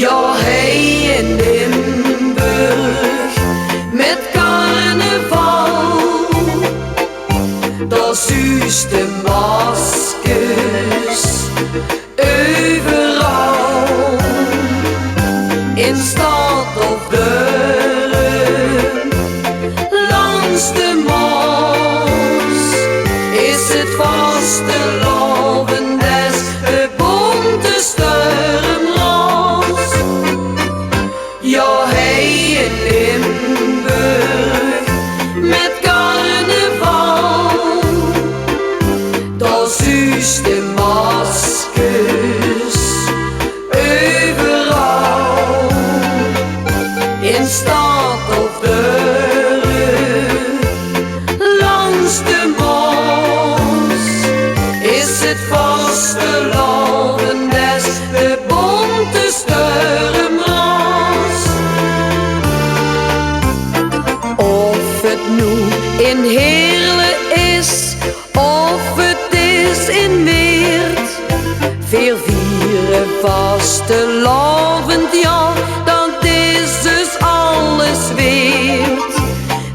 Ja, hij in Limburg met carnaval, daar zuist de maskers overal. In stad of dorp, langs de Maas, is het vastelavond des bonte stormras. Ja, hij in Limburg met carnaval, daar zuist de maskers overal. In stad of dorp, langs de Maas, is het vastelavond des bonte stormras. Of het nu in Heerlen is, of het is in Weert, veel vieren vastelavond, ja, dat is dus alles weert.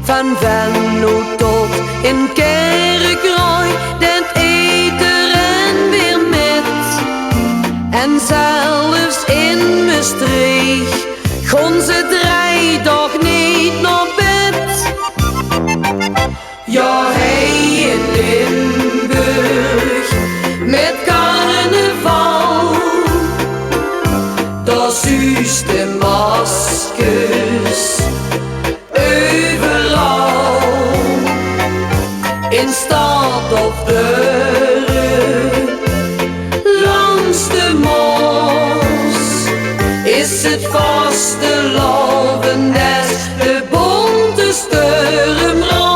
Van Venlo tot in Kerkrui, dat eten en weer met. En zelfs in Maastricht gaan ze 3 dagen niet naar bed. Ja, hij in Limburg met carnaval, daar zuist de maskers overal. In stad of dorp, langs de Maas, is het vastelavond des bonte stormras.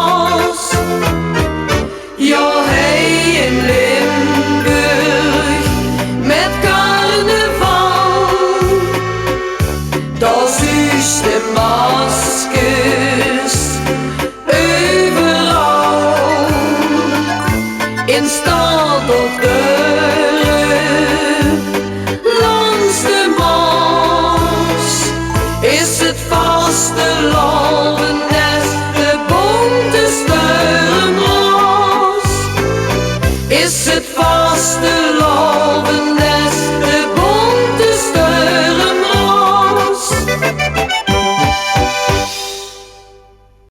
Ja, hij in Limburg met carnaval, daar zuist de maskers overal. In stad of dorp, langs de Maas, is het vastelavond